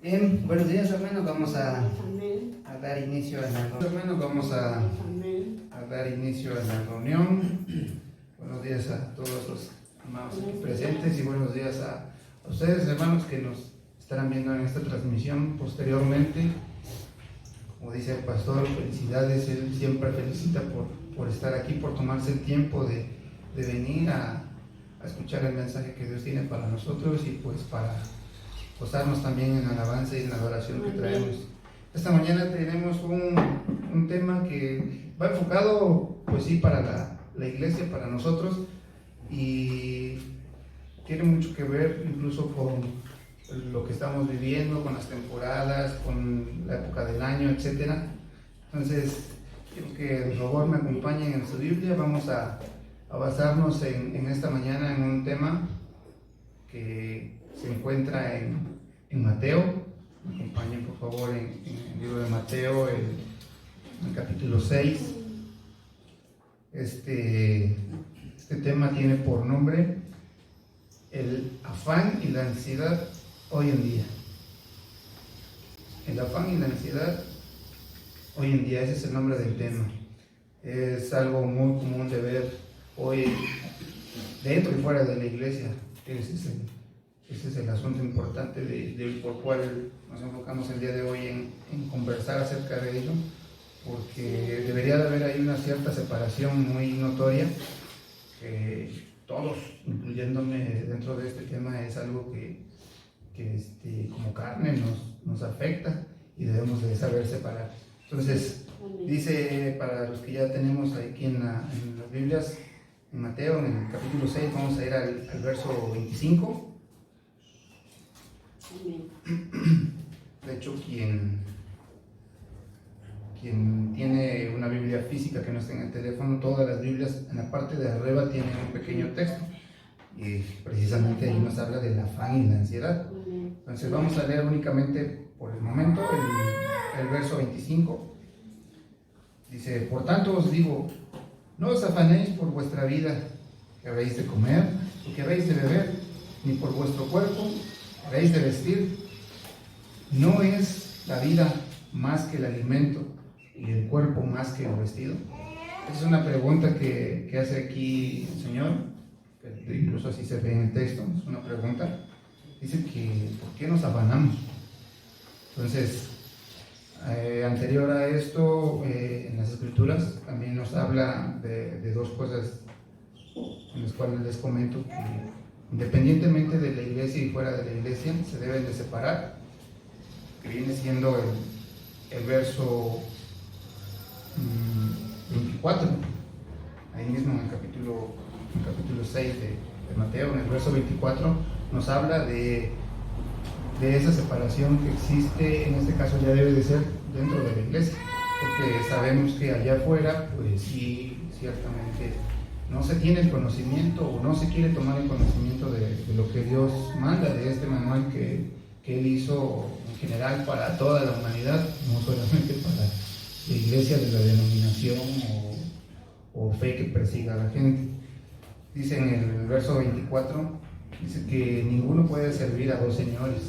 Bien, buenos días hermanos, vamos a dar inicio a la reunión. Buenos días a todos los amados aquí presentes y buenos días a ustedes hermanos que nos estarán viendo en esta transmisión posteriormente. Como dice el pastor, felicidades, él siempre felicita por estar aquí, por tomarse el tiempo de venir a escuchar el mensaje que Dios tiene para nosotros y pues para gozarnos también en alabanza y en la adoración que traemos. Esta mañana tenemos un tema que va enfocado, pues sí, para la iglesia, para nosotros, y tiene mucho que ver incluso con lo que estamos viviendo, con las temporadas, con la época del año, etc. Entonces, quiero que de favor me acompañen en su Biblia. Vamos a basarnos en esta mañana en un tema que se encuentra en Mateo. Me acompañen por favor en el libro de Mateo, en el capítulo 6. Este tema tiene por nombre el afán y la ansiedad hoy en día. El afán y la ansiedad hoy en día, ese es el nombre del tema. Es algo muy común de ver hoy dentro y fuera de la iglesia. Ese es el asunto importante por cual nos enfocamos el día de hoy en conversar acerca de ello, porque debería de haber ahí una cierta separación muy notoria, que todos, incluyéndome dentro de este tema, es algo que como carne nos afecta y debemos de saber separar. Entonces, dice, para los que ya tenemos aquí en las Biblias, en Mateo, en el capítulo 6, vamos a ir al verso 25. De hecho, quien tiene una Biblia física que no esté en el teléfono, todas las Biblias en la parte de arriba tienen un pequeño texto y precisamente ahí nos habla del afán y la ansiedad. Entonces vamos a leer únicamente por el momento el verso 25. Dice: por tanto os digo, no os afanéis por vuestra vida, que habréis de comer o que habréis de beber, ni por vuestro cuerpo, que habréis de vestir. ¿No es la vida más que el alimento y el cuerpo más que el vestido? Esa es una pregunta que hace aquí el Señor, que incluso así se ve en el texto, es una pregunta. Dice que ¿por qué nos afanamos? Entonces, anterior a esto, en las Escrituras también nos habla de dos cosas en las cuales les comento que independientemente de la iglesia y fuera de la iglesia se deben de separar, que viene siendo el verso 24, ahí mismo en el capítulo 6 de Mateo, en el verso 24 nos habla de esa separación que existe. En este caso ya debe de ser dentro de la iglesia, porque sabemos que allá afuera, pues sí, ciertamente no se tiene el conocimiento o no se quiere tomar el conocimiento de lo que Dios manda, de este manual que Él hizo en general para toda la humanidad, no solamente para la iglesia de la denominación o fe que persiga a la gente. Dice en el verso 24, dice que ninguno puede servir a dos señores,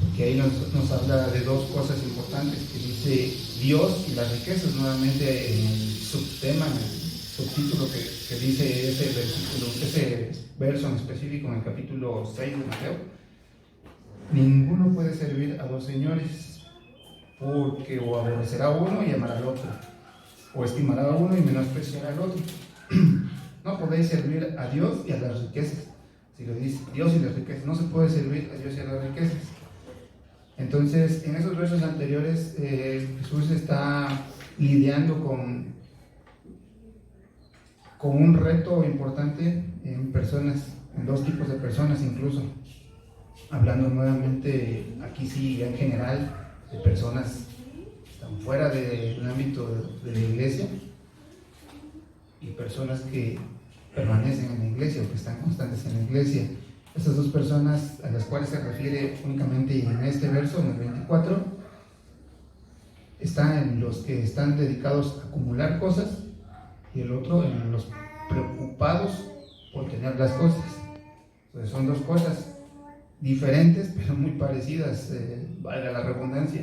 porque ahí nos habla de dos cosas importantes, que dice Dios y las riquezas. Nuevamente en el subtema, en el subtítulo que dice ese verso en específico en el capítulo 6 de Mateo: ninguno puede servir a dos señores, porque o aborrecerá a uno y amará al otro, o estimará a uno y menospreciará al otro. No podéis servir a Dios y a las riquezas. Si lo dice Dios y las riquezas, no se puede servir a Dios y a las riquezas. Entonces, en esos versos anteriores, Jesús está lidiando con un reto importante en personas, en dos tipos de personas incluso. Hablando nuevamente, aquí sí, en general, de personas que están fuera del ámbito de la iglesia y personas que permanecen en la iglesia o que están constantes en la iglesia. Estas dos personas a las cuales se refiere únicamente en este verso, en el 24, están en los que están dedicados a acumular cosas y el otro en los preocupados por tener las cosas. Entonces son dos cosas diferentes, pero muy parecidas, valga la redundancia,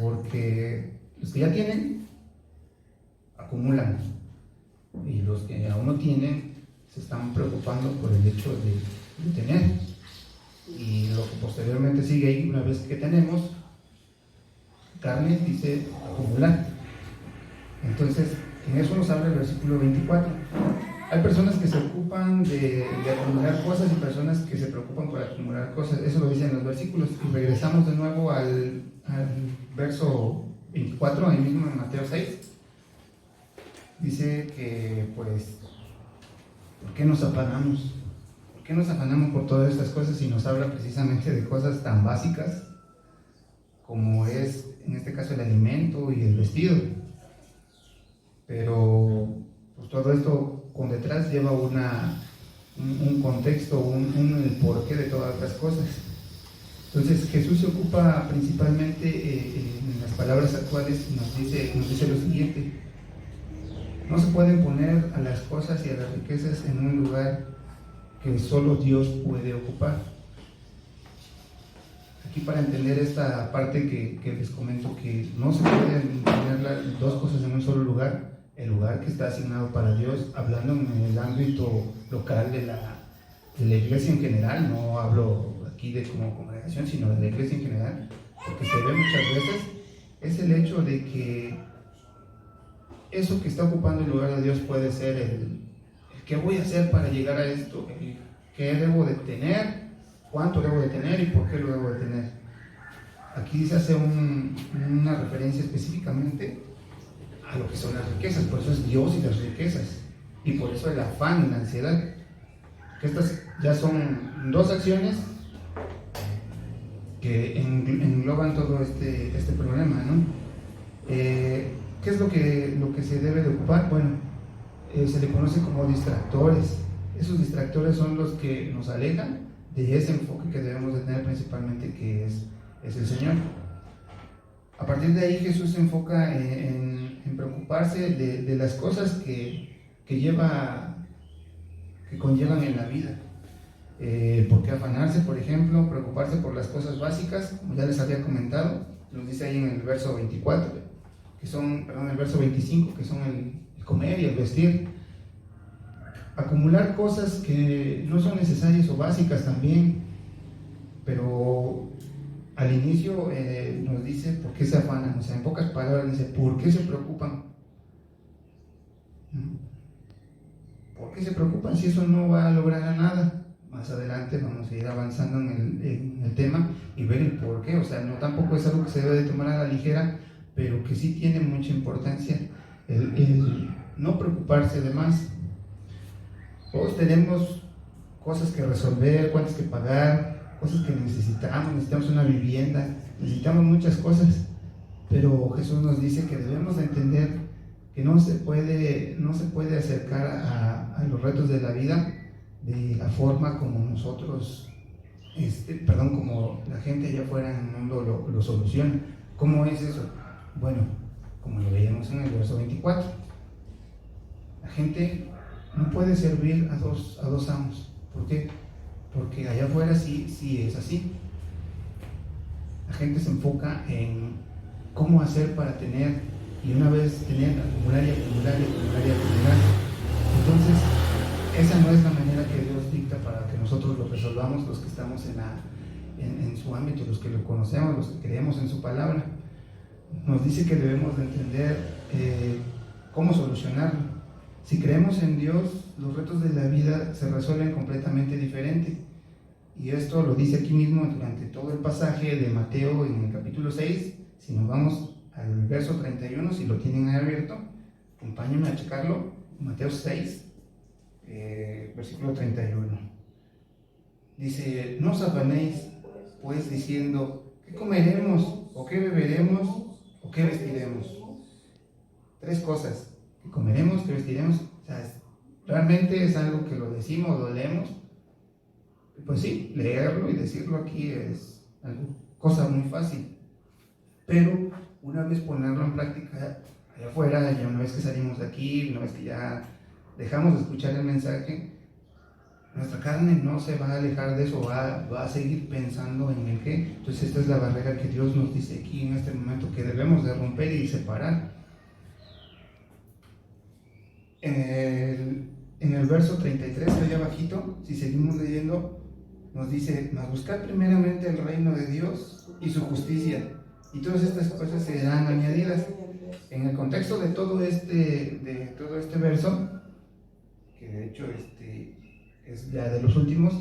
porque los que ya tienen, acumulan, y los que aún no tienen, se están preocupando por el hecho de tener, y lo que posteriormente sigue ahí, una vez que tenemos, carne, dice acumular. Entonces, en eso nos habla el versículo 24. Hay personas que se ocupan de acumular cosas y personas que se preocupan por acumular cosas. Eso lo dicen los versículos. Y regresamos de nuevo al verso 24, ahí mismo en Mateo 6. Dice que, pues, ¿por qué nos afanamos? ¿Por qué nos afanamos por todas estas cosas y nos habla precisamente de cosas tan básicas como es, en este caso, el alimento y el vestido? Pero pues, todo esto con detrás lleva un contexto, el porqué de todas las cosas. Entonces Jesús se ocupa principalmente en las palabras actuales y nos dice lo siguiente: no se pueden poner a las cosas y a las riquezas en un lugar que solo Dios puede ocupar. Aquí, para entender esta parte que les comento, que no se pueden poner las dos cosas en un solo lugar, el lugar que está asignado para Dios, hablando en el ámbito local de la iglesia en general, no hablo aquí de como congregación, sino de la iglesia en general, porque se ve muchas veces, es el hecho de que eso que está ocupando el lugar de Dios puede ser el qué voy a hacer para llegar a esto, el qué debo de tener, cuánto debo de tener y por qué lo debo de tener. Aquí se hace una referencia específicamente a lo que son las riquezas, por eso es Dios y las riquezas, y por eso el afán y la ansiedad, que estas ya son dos acciones que engloban todo este problema, ¿no? ¿Qué es lo que se debe de ocupar? Bueno, se le conoce como distractores. Esos distractores son los que nos alejan de ese enfoque que debemos de tener principalmente, que es el Señor. A partir de ahí Jesús se enfoca en preocuparse de las cosas que conllevan en la vida. ¿Por qué afanarse? Por ejemplo, preocuparse por las cosas básicas, como ya les había comentado, nos dice ahí en el verso 24, el verso 25, que son el comer y el vestir. Acumular cosas que no son necesarias o básicas también, pero al inicio nos dice por qué se afanan, o sea, en pocas palabras dice, ¿por qué se preocupan? ¿Por qué se preocupan si eso no va a lograr nada? Más adelante vamos a ir avanzando en el tema y ver el por qué, o sea, no tampoco es algo que se debe de tomar a la ligera, pero que sí tiene mucha importancia el no preocuparse de más. Todos tenemos cosas que resolver, cuentas que pagar, cosas que necesitamos una vivienda, necesitamos muchas cosas, pero Jesús nos dice que debemos de entender que no se puede acercar a los retos de la vida de la forma como nosotros, como la gente allá afuera en el mundo lo soluciona. ¿Cómo es eso? Bueno, como lo veíamos en el verso 24, la gente no puede servir a dos amos. ¿Por qué? Porque allá afuera sí es así. La gente se enfoca en cómo hacer para tener, y una vez tener, acumular y acumular y acumular y acumular. Entonces, esa no es la manera que Dios dicta para que nosotros lo resolvamos, los que estamos en su ámbito, los que lo conocemos, los que creemos en su palabra. Nos dice que debemos de entender cómo solucionarlo. Si creemos en Dios, los retos de la vida se resuelven completamente diferente. Y esto lo dice aquí mismo durante todo el pasaje de Mateo en el capítulo 6. Si nos vamos al verso 31, si lo tienen ahí abierto, acompáñenme a checarlo. Mateo 6, versículo 31. Dice: no os afanéis pues diciendo, ¿qué comeremos? ¿O qué beberemos? ¿O qué vestiremos? Tres cosas: que comeremos, que vestiremos. O sea, realmente es algo que lo decimos, lo leemos. Pues sí, leerlo y decirlo aquí es cosa muy fácil. Pero una vez ponerlo en práctica allá afuera, ya una vez que salimos de aquí, una vez que ya dejamos de escuchar el mensaje, nuestra carne no se va a alejar de eso, va a seguir pensando en el qué. Entonces esta es la barrera que Dios nos dice aquí en este momento que debemos de romper y separar. En el verso 33, allá abajito, si seguimos leyendo, nos dice: mas buscad primeramente el reino de Dios y su justicia, y todas estas cosas serán añadidas. En el contexto de todo este verso, que de hecho es ya de los últimos,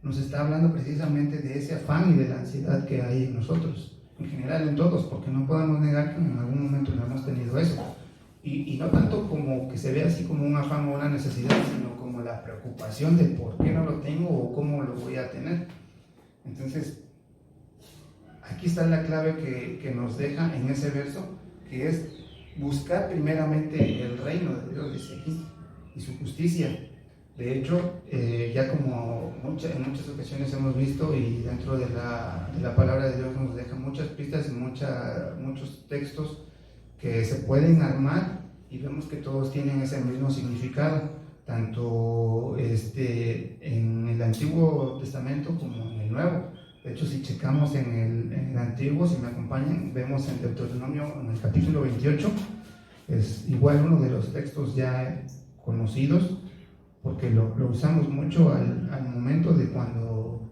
nos está hablando precisamente de ese afán y de la ansiedad que hay en nosotros, en general en todos, porque no podemos negar que en algún momento no hemos tenido eso. Y no tanto como que se vea así como un afán o una necesidad, sino como la preocupación de por qué no lo tengo o cómo lo voy a tener. Entonces, aquí está la clave que nos deja en ese verso, que es buscar primeramente el reino de Dios, dice aquí, y su justicia. De hecho, ya como en muchas ocasiones hemos visto, y dentro de la palabra de Dios nos deja muchas pistas y muchos textos que se pueden armar, y vemos que todos tienen ese mismo significado, tanto en el Antiguo Testamento como en el Nuevo. De hecho, si checamos en el Antiguo, si me acompañan, vemos en Deuteronomio, en el capítulo 28, es igual uno de los textos ya conocidos, porque lo usamos mucho al momento de cuando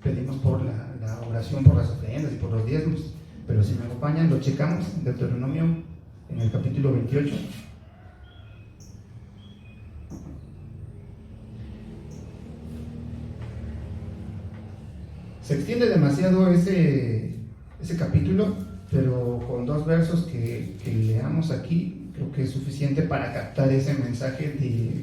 pedimos por la oración por las ofrendas y por los diezmos. Pero si me acompañan, lo checamos en Deuteronomio, en el capítulo 28. Se extiende demasiado ese capítulo, pero con 2 versos que leamos aquí, creo que es suficiente para captar ese mensaje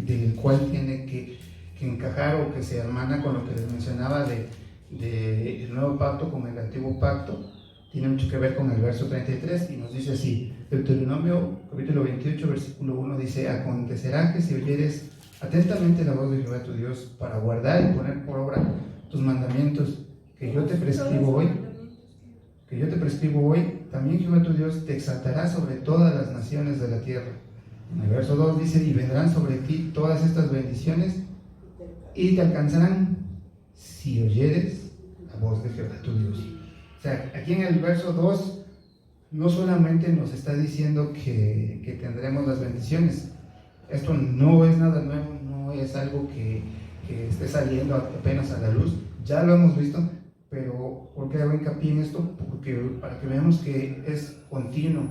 del cual tiene que encajar, o que se hermana con lo que les mencionaba de el nuevo pacto con el antiguo pacto. Tiene mucho que ver con el verso 33, y nos dice así: Deuteronomio capítulo 28, versículo 1 dice: acontecerá que si oyeres atentamente la voz de Jehová tu Dios, para guardar y poner por obra tus mandamientos que yo te prescribo hoy, también Jehová tu Dios te exaltará sobre todas las naciones de la tierra. En el verso 2 dice: y vendrán sobre ti todas estas bendiciones y te alcanzarán si oyeres la voz de Jehová tu Dios. O sea, aquí en el verso 2 no solamente nos está diciendo que tendremos las bendiciones. Esto no es nada nuevo, no es algo que esté saliendo apenas a la luz, ya lo hemos visto. Pero ¿por qué hago hincapié en esto? Porque para que veamos que es continuo.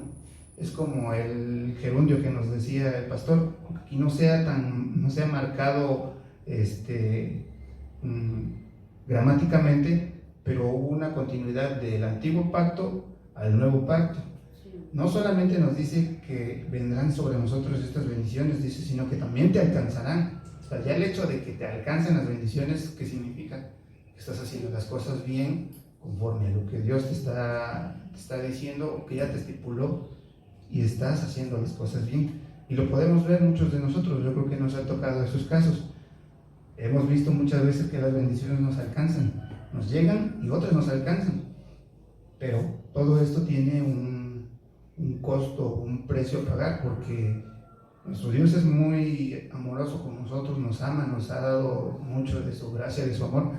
Es como el gerundio que nos decía el pastor, aunque aquí no sea marcado gramáticamente, pero hubo una continuidad del antiguo pacto al nuevo pacto. No solamente nos dice que vendrán sobre nosotros estas bendiciones, dice, sino que también te alcanzarán. O sea, ya el hecho de que te alcancen las bendiciones, ¿qué significa? Estás haciendo las cosas bien, conforme a lo que Dios te está diciendo, o que ya te estipuló, y estás haciendo las cosas bien. Y lo podemos ver muchos de nosotros. Yo creo que nos ha tocado esos casos. Hemos visto muchas veces que las bendiciones nos alcanzan, nos llegan, y otras nos alcanzan, pero todo esto tiene un costo, un precio a pagar, porque nuestro Dios es muy amoroso con nosotros, nos ama, nos ha dado mucho de su gracia, de su amor.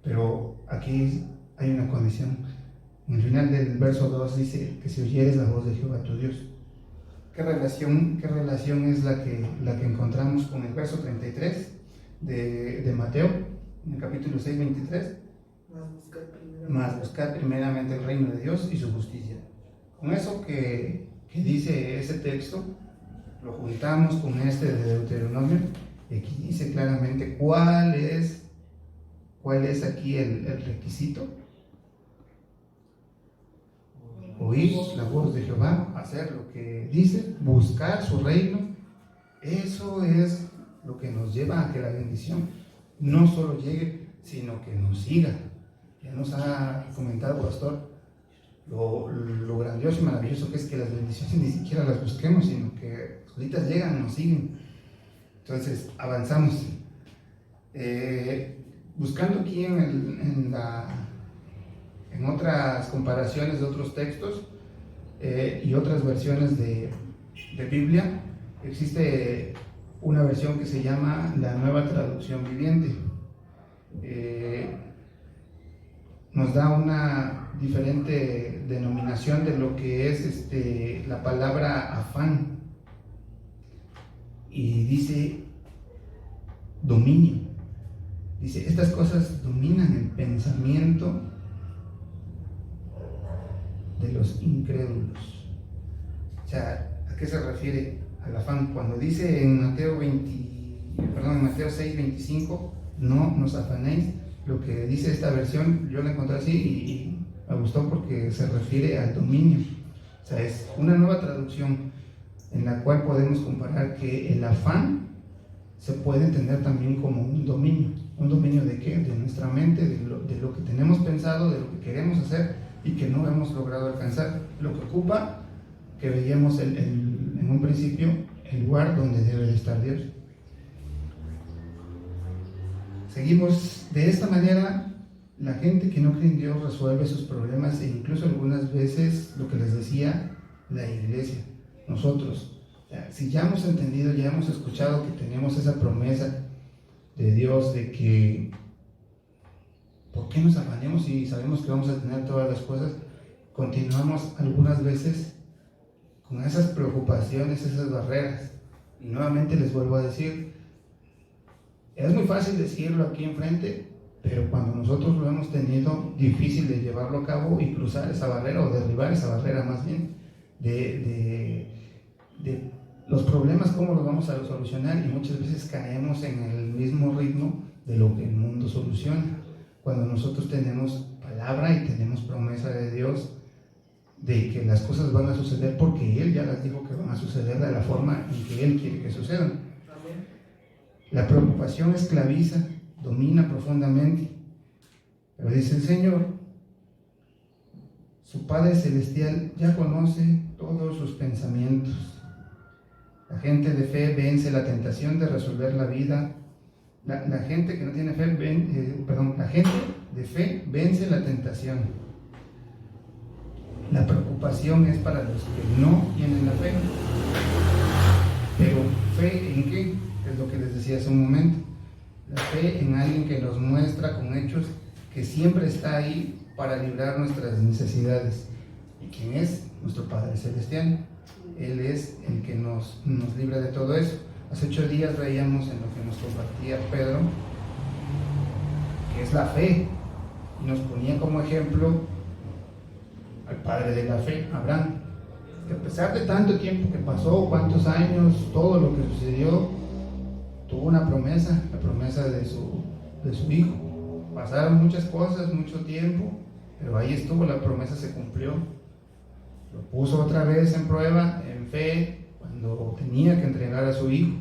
Pero aquí hay una condición. En el final del verso 2 dice que si oyeres la voz de Jehová tu Dios. ¿Qué relación es la que encontramos con el verso 33 de Mateo, en el capítulo 6, 23? Mas buscar primeramente el reino de Dios y su justicia. Con eso que dice ese texto, lo juntamos con este de Deuteronomio, y aquí dice claramente cuál es aquí el requisito. Oír la voz de Jehová, hacer lo que dice, buscar su reino. Eso es lo que nos lleva a que la bendición no solo llegue, sino que nos siga. Ya nos ha comentado el pastor lo grandioso y maravilloso que es que las bendiciones ni siquiera las busquemos, sino que solitas llegan, nos siguen. Entonces avanzamos. Buscando aquí en otras comparaciones de otros textos y otras versiones de Biblia, existe una versión que se llama la Nueva Traducción Viviente. nos da una diferente denominación de lo que es la palabra afán, y dice dominio. Dice, estas cosas dominan el pensamiento de los incrédulos. O sea, ¿a qué se refiere al afán? Cuando dice en Mateo 6:25, no nos afanéis, lo que dice esta versión, yo la encontré así y me gustó porque se refiere al dominio. O sea, es una nueva traducción en la cual podemos comparar que el afán se puede entender también como un dominio. ¿Un dominio de qué? De nuestra mente, de lo que tenemos pensado, de lo que queremos hacer y que no hemos logrado alcanzar. Lo que ocupa, que veíamos en un principio, el lugar donde debe de estar Dios. Seguimos. De esta manera, la gente que no cree en Dios resuelve sus problemas, e incluso algunas veces, lo que les decía, la iglesia, nosotros. Si ya hemos entendido, ya hemos escuchado que tenemos esa promesa de Dios de que ¿por qué nos afanemos si sabemos que vamos a tener todas las cosas? Continuamos algunas veces con esas preocupaciones, esas barreras. Y nuevamente les vuelvo a decir, es muy fácil decirlo aquí enfrente, pero cuando nosotros lo hemos tenido difícil de llevarlo a cabo y cruzar esa barrera, o derribar esa barrera más bien, de los problemas, cómo los vamos a solucionar, y muchas veces caemos en el mismo ritmo de lo que el mundo soluciona, cuando nosotros tenemos palabra y tenemos promesa de Dios de que las cosas van a suceder porque Él ya las dijo que van a suceder de la forma en que Él quiere que sucedan. La preocupación esclaviza, domina profundamente, pero dice el Señor, su Padre Celestial ya conoce todos sus pensamientos. La gente de fe vence la tentación de resolver la vida. La gente que no tiene fe, la gente de fe vence la tentación. La preocupación es para los que no tienen la fe. Pero ¿fe en qué? Es lo que les decía hace un momento. La fe en alguien que nos muestra con hechos que siempre está ahí para librar nuestras necesidades. ¿Y quién es? Nuestro Padre Celestial. Él es el que nos libra de todo eso. Hace 8 días veíamos en lo que nos compartía Pedro, que es la fe, y nos ponía como ejemplo al padre de la fe, Abraham, que a pesar de tanto tiempo que pasó, cuántos años, todo lo que sucedió, tuvo una promesa, la promesa de su hijo. Pasaron muchas cosas, mucho tiempo, pero ahí estuvo, la promesa se cumplió. Lo puso otra vez en prueba, en fe, cuando tenía que entregar a su hijo.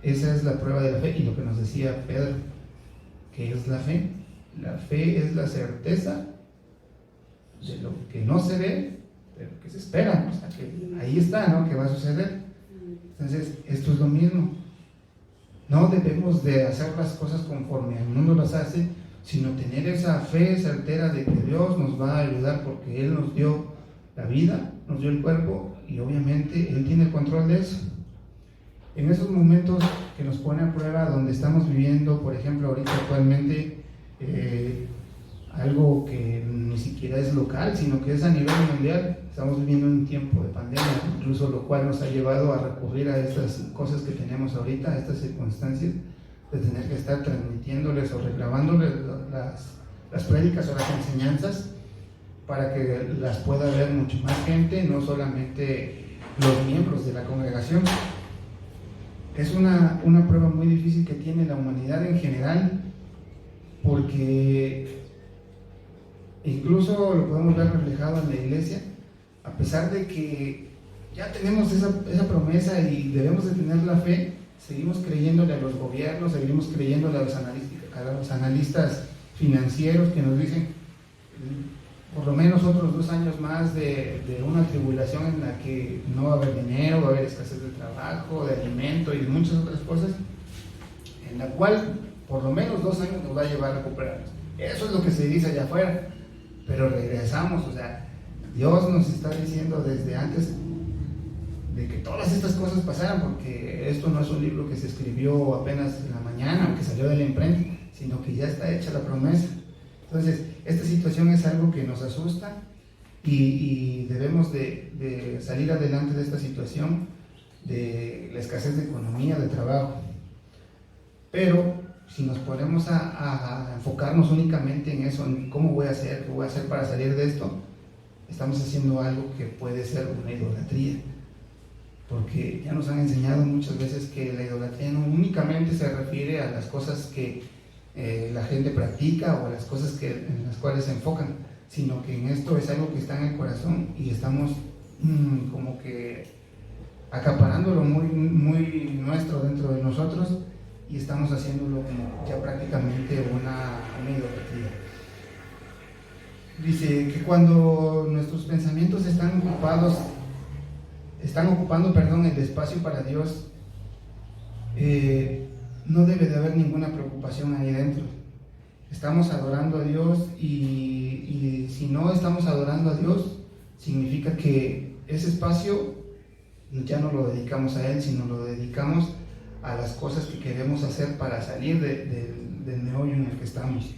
Esa es la prueba de la fe, y lo que nos decía Pedro, ¿qué es la fe? La fe es la certeza de lo que no se ve, pero que se espera, o sea, que ahí está, ¿no? Que va a suceder. Entonces, esto es lo mismo. No debemos de hacer las cosas conforme el mundo las hace, sino tener esa fe certera de que Dios nos va a ayudar, porque Él nos dio la vida, nos dio el cuerpo, y obviamente Él tiene el control de eso. En esos momentos que nos pone a prueba, donde estamos viviendo, por ejemplo, ahorita actualmente, algo que ni siquiera es local, sino que es a nivel mundial. Estamos viviendo un tiempo de pandemia, incluso lo cual nos ha llevado a recurrir a estas cosas que tenemos ahorita, a estas circunstancias, de tener que estar transmitiéndoles o regrabándoles las prédicas o las enseñanzas, para que las pueda ver mucho más gente, no solamente los miembros de la congregación. Es una prueba muy difícil que tiene la humanidad en general, porque incluso lo podemos ver reflejado en la iglesia, a pesar de que ya tenemos esa promesa y debemos de tener la fe, seguimos creyéndole a los gobiernos, seguimos creyéndole a los analistas financieros que nos dicen por lo menos otros 2 años más de una tribulación en la que no va a haber dinero, va a haber escasez de trabajo, de alimento y de muchas otras cosas, en la cual por lo menos 2 años nos va a llevar a recuperarnos. Eso es lo que se dice allá afuera, pero regresamos, o sea, Dios nos está diciendo desde antes de que todas estas cosas pasaran, porque esto no es un libro que se escribió apenas en la mañana o que salió de la imprenta, sino que ya está hecha la promesa. Entonces, esta situación es algo que nos asusta y debemos de salir adelante de esta situación, de la escasez de economía, de trabajo. Pero si nos ponemos a enfocarnos únicamente en eso, en cómo voy a hacer, qué voy a hacer para salir de esto, estamos haciendo algo que puede ser una idolatría. Porque ya nos han enseñado muchas veces que la idolatría no únicamente se refiere a las cosas que la gente practica o a las cosas en las cuales se enfocan, sino que en esto es algo que está en el corazón y estamos como que acaparándolo muy nuestro dentro de nosotros y estamos haciéndolo como ya prácticamente una idolatría. Dice que cuando nuestros pensamientos están ocupando el espacio para Dios, no debe de haber ninguna preocupación ahí dentro. Estamos adorando a Dios y si no estamos adorando a Dios, significa que ese espacio ya no lo dedicamos a Él, sino lo dedicamos a las cosas que queremos hacer para salir del meollo en el que estamos.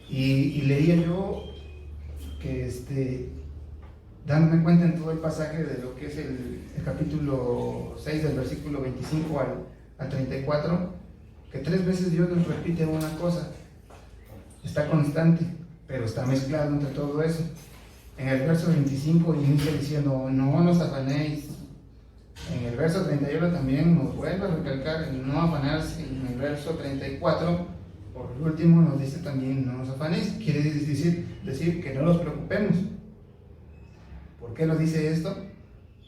Y leía yo que dándome cuenta en todo el pasaje de lo que es el capítulo 6 del versículo 25 al 34, que 3 veces Dios nos repite una cosa, está constante, pero está mezclado entre todo eso. En el verso 25 inicia diciendo, no nos afanéis. En el verso 31 también nos vuelve a recalcar el no afanarse. En el verso 34, por último, nos dice también no nos afanéis. Quiere decir que no nos preocupemos. ¿Por qué nos dice esto?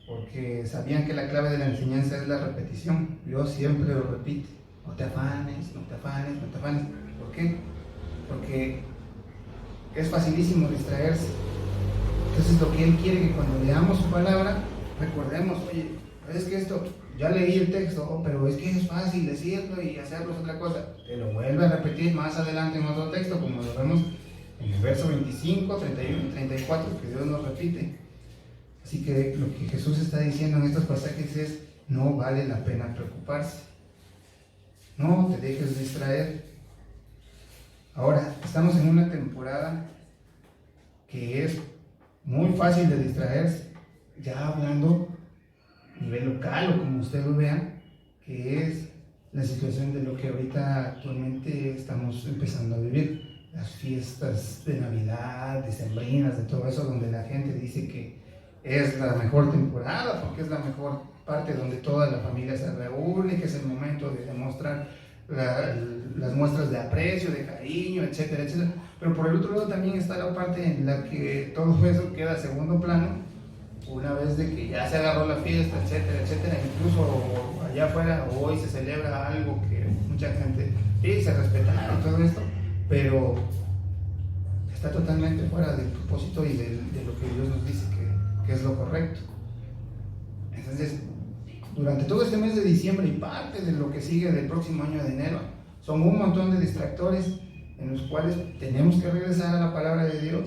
Porque sabían que la clave de la enseñanza es la repetición. Dios siempre lo repite. No te afanes, no te afanes, no te afanes. ¿Por qué? Porque es facilísimo distraerse. Entonces lo que Él quiere que cuando leamos su palabra, recordemos, oye, es que esto, ya leí el texto, pero es que es fácil decirlo y hacerlo es otra cosa. Te lo vuelve a repetir más adelante en otro texto, como lo vemos en el verso 25, 31 y 34, que Dios nos repite. Así que lo que Jesús está diciendo en estos pasajes es, no vale la pena preocuparse. No te dejes distraer. Ahora, estamos en una temporada que es muy fácil de distraerse, ya hablando a nivel local o como usted lo vea, que es la situación de lo que ahorita actualmente estamos empezando a vivir. Las fiestas de Navidad, decembrinas, de todo eso, donde la gente dice que es la mejor temporada, porque es la mejor parte donde toda la familia se reúne, que es el momento de demostrar las muestras de aprecio, de cariño, etcétera, etcétera. Pero por el otro lado también está la parte en la que todo eso queda a segundo plano, una vez de que ya se agarró la fiesta, etcétera, etcétera. Incluso allá afuera hoy se celebra algo que mucha gente dice respetar y todo esto, pero está totalmente fuera del propósito y de lo que Dios nos dice que es lo correcto. Entonces, durante todo este mes de diciembre y parte de lo que sigue del próximo año de enero, son un montón de distractores en los cuales tenemos que regresar a la palabra de Dios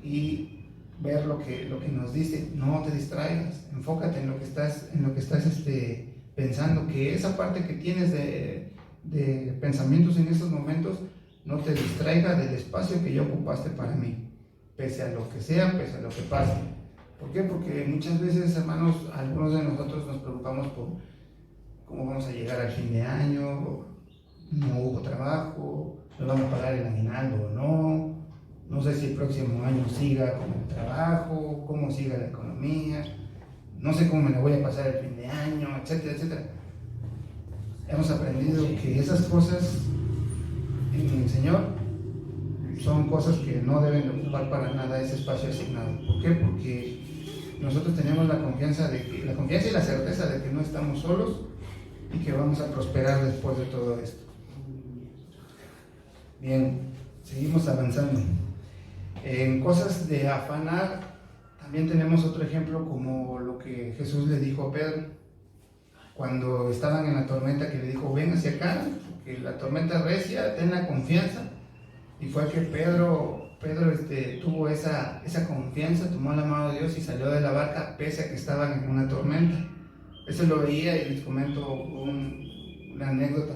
y ver lo que nos dice. No te distraigas, enfócate en lo que estás pensando, que esa parte que tienes de pensamientos en estos momentos no te distraiga del espacio que ya ocupaste para mí, pese a lo que sea, pese a lo que pase. ¿Por qué? Porque muchas veces, hermanos, algunos de nosotros nos preocupamos por cómo vamos a llegar al fin de año, no hubo trabajo, no vamos a pagar el aguinaldo o no sé si el próximo año siga con el trabajo, cómo siga la economía, no sé cómo me la voy a pasar el fin de año, etcétera, etcétera. Hemos aprendido que esas cosas en el Señor son cosas que no deben ocupar para nada ese espacio asignado. ¿Por qué? Porque nosotros tenemos la confianza y la certeza de que no estamos solos y que vamos a prosperar después de todo esto. Bien, seguimos avanzando. En cosas de afanar, también tenemos otro ejemplo como lo que Jesús le dijo a Pedro cuando estaban en la tormenta, que le dijo, ven hacia acá, que la tormenta recia, ten la confianza. Y fue que Pedro tuvo esa confianza, tomó la mano de Dios y salió de la barca pese a que estaban en una tormenta. Eso lo veía y les comento una anécdota.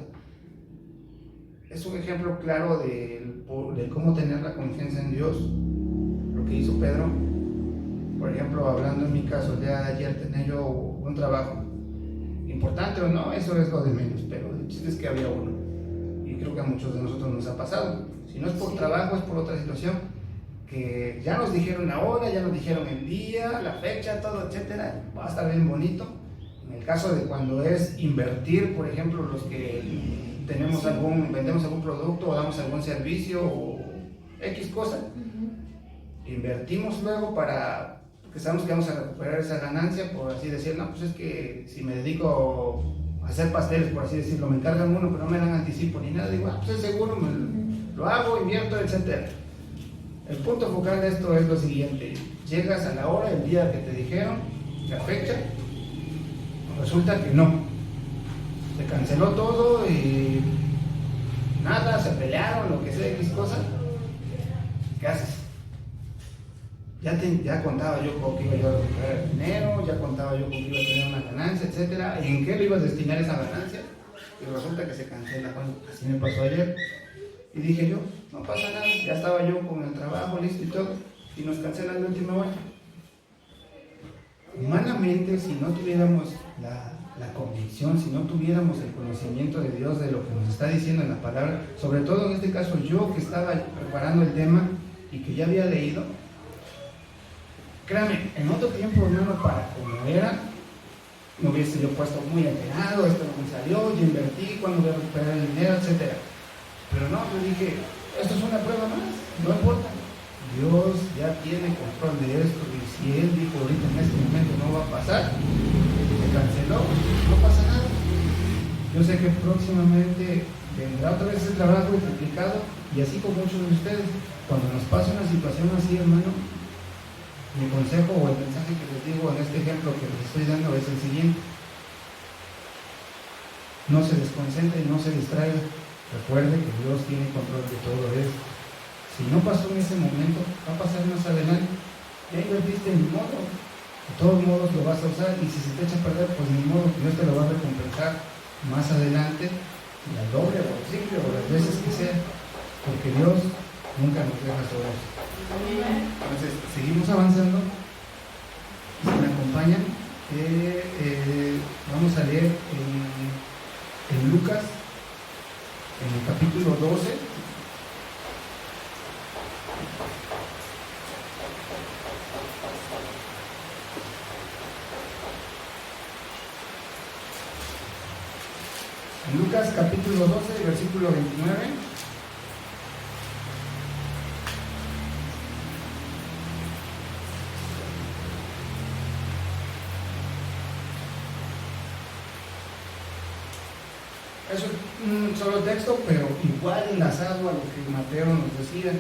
es un ejemplo claro de cómo tener la confianza en Dios, lo que hizo Pedro. Por ejemplo, hablando en mi caso, ya ayer tenía yo un trabajo, importante o no, eso es lo de menos, pero el chiste es que había uno, y creo que a muchos de nosotros nos ha pasado. Si no es por trabajo, es por otra situación, que ya nos dijeron la hora, ya nos dijeron el día, la fecha, todo, etcétera, va a estar bien bonito. En el caso de cuando es invertir, por ejemplo, los que vendemos algún producto o damos algún servicio o X cosa, invertimos luego porque sabemos que vamos a recuperar esa ganancia, por así decir. No, pues es que si me dedico a hacer pasteles, por así decirlo, me encargan uno, pero no me dan anticipo ni nada, digo, pues es seguro, lo hago, invierto, etcétera. El punto focal de esto es lo siguiente: llegas a la hora, el día que te dijeron, la fecha, resulta que no, se canceló todo y nada, se pelearon, lo que sea, X cosa. ¿Qué haces? Ya contaba yo con que iba yo a recuperar el dinero, ya contaba yo con que iba a tener una ganancia, etcétera. ¿Y en qué le ibas a destinar esa ganancia? Y resulta que se cancela. Bueno, así me pasó ayer. Y dije yo, no pasa nada, ya estaba yo con el trabajo listo y todo, y nos cancelan la última hora. Humanamente, si no tuviéramos la convicción, si no tuviéramos el conocimiento de Dios, de lo que nos está diciendo en la palabra, sobre todo en este caso yo que estaba preparando el tema y que ya había leído, créame, en otro tiempo, hermano, para como era, me hubiese yo puesto muy alterado, esto no me salió, yo invertí, cuando voy a recuperar el dinero, etcétera. Pero no, yo dije, esto es una prueba más, no importa. Dios ya tiene control de esto, y si Él dijo ahorita en este momento no va a pasar, se canceló, no pasa nada. Yo sé que próximamente vendrá otra vez ese trabajo complicado, y así con muchos de ustedes, cuando nos pase una situación así, hermano, mi consejo o el mensaje que les digo en este ejemplo que les estoy dando es el siguiente: no se desconcentre y no se distraiga. Recuerde que Dios tiene control de todo esto. Si no pasó en ese momento, va a pasar más adelante. Ya invertiste, ni modo. De todos modos lo vas a usar, y si se te echa a perder, pues ni modo, Dios te lo va a recompensar más adelante, la doble o el triple o las veces que sea, porque Dios nunca nos deja solos. Entonces, seguimos avanzando. Si me acompañan, vamos a leer en Lucas, en el capítulo 12. En Lucas capítulo 12, versículo 29. Es un solo texto, pero igual enlazado a lo que Mateo nos decía.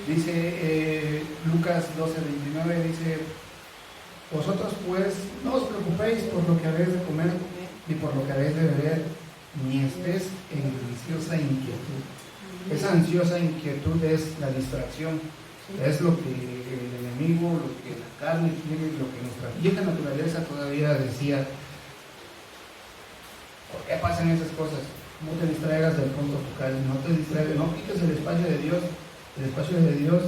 Dice Lucas 12:29, dice: vosotros pues no os preocupéis por lo que habéis de comer, ni por lo que habéis de beber, ni estés en ansiosa inquietud. Esa ansiosa inquietud es la distracción, es lo que el enemigo, lo que la carne quiere, lo que nuestra vieja naturaleza todavía decía. ¿Por qué pasan esas cosas? No te distraigas del punto focal, no te distraigas, no quites el espacio de Dios. El espacio de Dios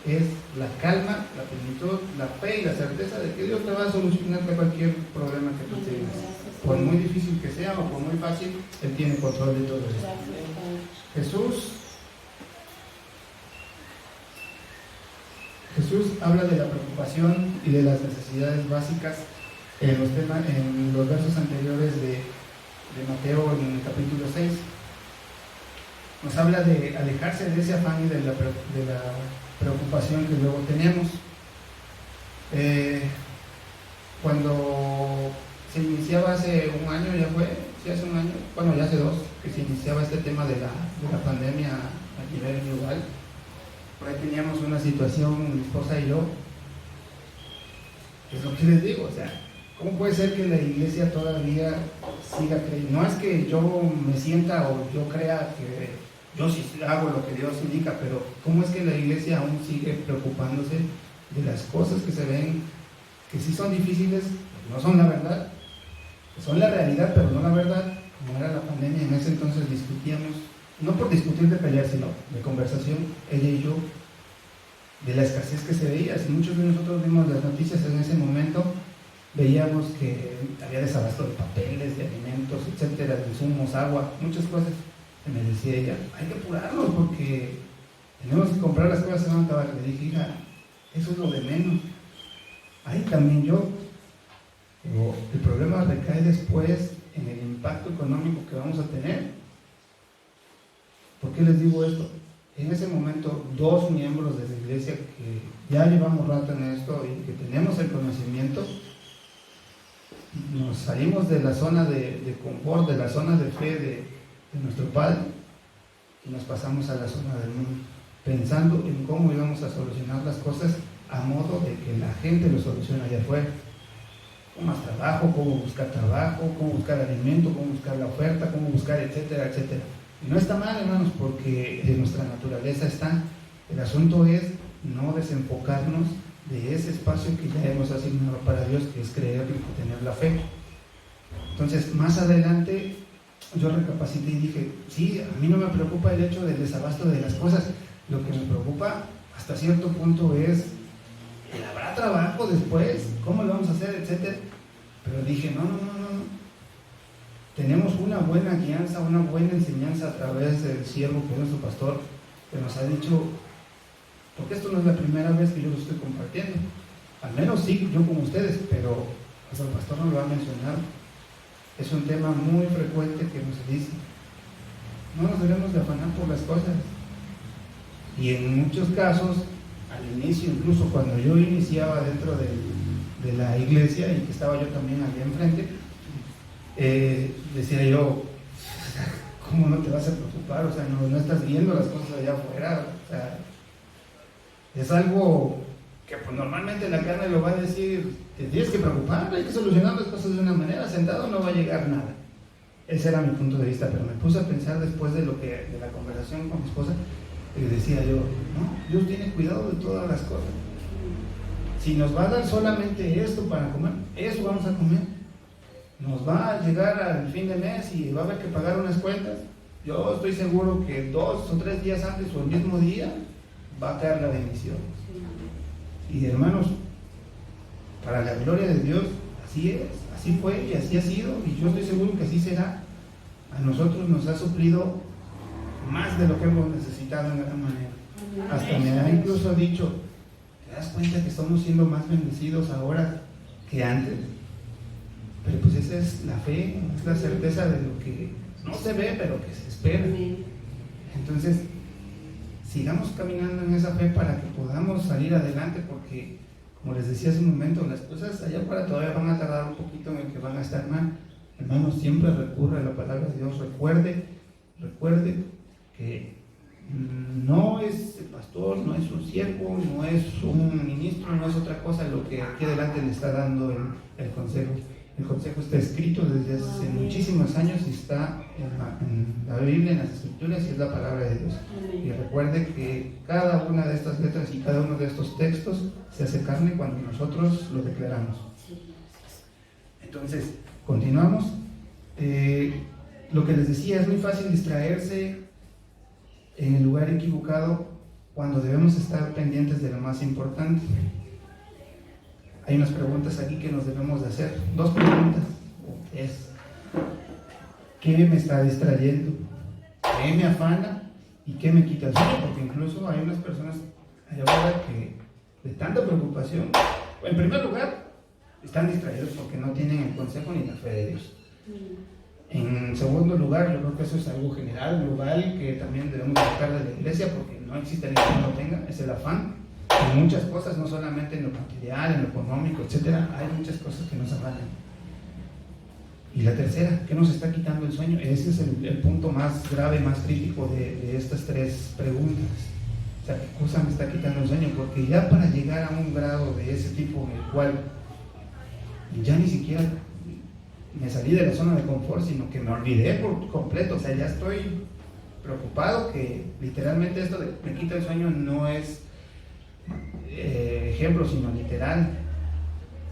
es la calma, la plenitud, la fe y la certeza de que Dios te va a solucionar cualquier problema que tú tengas. Por muy difícil que sea o por muy fácil, Él tiene control de todo eso. Jesús habla de la preocupación y de las necesidades básicas en los versos anteriores de Mateo, en el capítulo 6. Nos habla de alejarse de ese afán y de la preocupación que luego tenemos. Cuando se iniciaba hace un año, ya hace dos, que se iniciaba este tema de la pandemia a nivel global, por ahí teníamos una situación, mi esposa y yo, es lo que les digo, o sea, ¿cómo puede ser que la iglesia todavía siga creyendo? No es que yo me sienta o yo crea que yo sí hago lo que Dios indica, pero ¿cómo es que la iglesia aún sigue preocupándose de las cosas que se ven, que sí son difíciles, no son la verdad, que son la realidad, pero no la verdad? Como era la pandemia, en ese entonces discutíamos no por discutir de pelear, sino de conversación, ella y yo, de la escasez que se veía. Si muchos de nosotros vimos las noticias en ese momento, veíamos que había desabasto de papeles, de alimentos, etcétera, de insumos, agua, muchas cosas. Y me decía ella, hay que apurarnos porque tenemos que comprar las cosas, se van a acabar. Le dije, hija, eso es lo de menos. Ahí también yo. Pero el problema recae después en el impacto económico que vamos a tener. ¿Por qué les digo esto? En ese momento, 2 miembros de la iglesia que ya llevamos rato en esto y que tenemos el conocimiento, nos salimos de la zona de confort, de la zona de fe de nuestro Padre, y nos pasamos a la zona del mundo, pensando en cómo íbamos a solucionar las cosas a modo de que la gente lo solucione allá afuera. Cómo más trabajo, cómo buscar trabajo, cómo buscar alimento, cómo buscar la oferta, cómo buscar, etcétera, etcétera. Y no está mal, hermanos, porque en nuestra naturaleza está. El asunto es no desenfocarnos de ese espacio que ya hemos asignado para Dios, que es creer y tener la fe. Entonces, más adelante, yo recapacité y dije, sí, a mí no me preocupa el hecho del desabasto de las cosas. Lo que me preocupa hasta cierto punto es, ¿habrá trabajo después? ¿Cómo lo vamos a hacer? Etcétera. Pero dije, no. Tenemos una buena guianza, una buena enseñanza a través del siervo que es nuestro pastor, que nos ha dicho, porque esto no es la primera vez que yo lo estoy compartiendo, al menos sí, yo como ustedes, pero el pastor nos lo ha mencionado. Es un tema muy frecuente que nos dice, no nos debemos de afanar por las cosas. Y en muchos casos, al inicio, incluso cuando yo iniciaba dentro de la iglesia y que estaba yo también allá enfrente, decía yo, ¿cómo no te vas a preocupar? O sea, no estás viendo las cosas allá afuera. O sea, es algo que pues, normalmente la carne lo va a decir, te tienes que preocupar, hay que solucionar las cosas de una manera, sentado no va a llegar nada. Ese era mi punto de vista, pero me puse a pensar después de la conversación con mi esposa, y decía yo, no, Dios tiene cuidado de todas las cosas. Si nos va a dar solamente esto para comer, eso vamos a comer. Nos va a llegar al fin de mes y va a haber que pagar unas cuentas. Yo estoy seguro que 2 o 3 días antes o el mismo día va a caer la bendición. Y hermanos, para la gloria de Dios, así es, así fue y así ha sido, y yo estoy seguro que así será. A nosotros nos ha suplido más de lo que hemos necesitado en gran manera. Hasta me ha incluso dicho, ¿te das cuenta que estamos siendo más bendecidos ahora que antes? Pero pues esa es la fe, es la certeza de lo que no se ve, pero que se espera. Entonces, sigamos caminando en esa fe para que podamos salir adelante, porque, como les decía hace un momento, las cosas allá afuera todavía van a tardar un poquito en el que van a estar mal. Hermanos, siempre recurre a la palabra de Dios. Recuerde que no es el pastor, no es un siervo, no es un ministro, no es otra cosa lo que aquí adelante le está dando el consejo. El consejo está escrito desde hace muchísimos años y está en la Biblia, en las Escrituras, y es la palabra de Dios. Y recuerde que cada una de estas letras y cada uno de estos textos se hace carne cuando nosotros lo declaramos. Entonces, continuamos. Lo que les decía, es muy fácil distraerse en el lugar equivocado cuando debemos estar pendientes de lo más importante. Hay unas preguntas aquí que nos debemos de hacer. 2 preguntas. ¿Qué me está distrayendo? ¿Qué me afana? ¿Y qué me quita el sueño? Porque incluso hay unas personas allá afuera que de tanta preocupación, en primer lugar, están distraídos porque no tienen el consejo ni la fe de Dios. En segundo lugar, yo creo que eso es algo general, global, que también debemos sacar de la iglesia, porque no existe alguien que no lo tenga, es el afán. En muchas cosas, no solamente en lo material, en lo económico, etcétera, hay muchas cosas que nos afanan. Y la tercera, ¿qué nos está quitando el sueño? Ese es el punto más grave, más crítico de estas 3 preguntas. O sea, ¿qué cosa me está quitando el sueño? Porque ya para llegar a un grado de ese tipo en el cual ya ni siquiera me salí de la zona de confort, sino que me olvidé por completo, o sea, ya estoy preocupado que literalmente esto de me quita el sueño no es ejemplo, sino literal.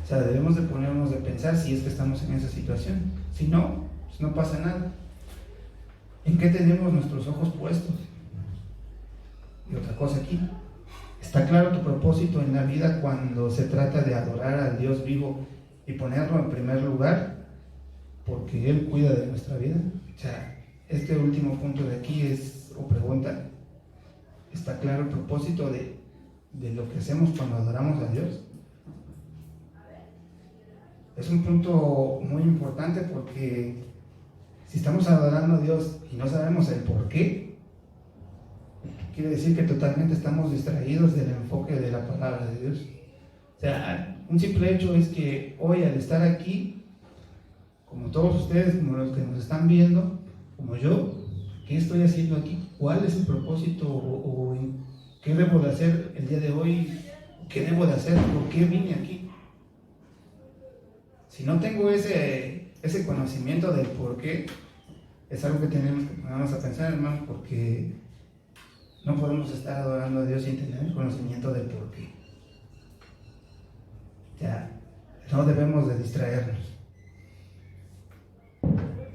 O sea, debemos de ponernos de pensar si es que estamos en esa situación. Si no, pues no pasa nada. ¿En qué tenemos nuestros ojos puestos? Y otra cosa aquí, ¿está claro tu propósito en la vida cuando se trata de adorar al Dios vivo y ponerlo en primer lugar? Porque Él cuida de nuestra vida. O sea, este último punto de aquí es, o pregunta, ¿está claro el propósito de lo que hacemos cuando adoramos a Dios? Es un punto muy importante porque si estamos adorando a Dios y no sabemos el por qué, quiere decir que totalmente estamos distraídos del enfoque de la palabra de Dios. O sea, un simple hecho es que hoy al estar aquí, como todos ustedes, como los que nos están viendo, como yo, ¿qué estoy haciendo aquí? ¿Cuál es el propósito o qué debo de hacer el día de hoy? ¿Qué debo de hacer? ¿Por qué vine aquí? Si no tengo ese conocimiento del por qué, es algo que tenemos que ponernos a pensar, hermano, porque no podemos estar adorando a Dios sin tener el conocimiento del por qué. Ya, no debemos de distraernos.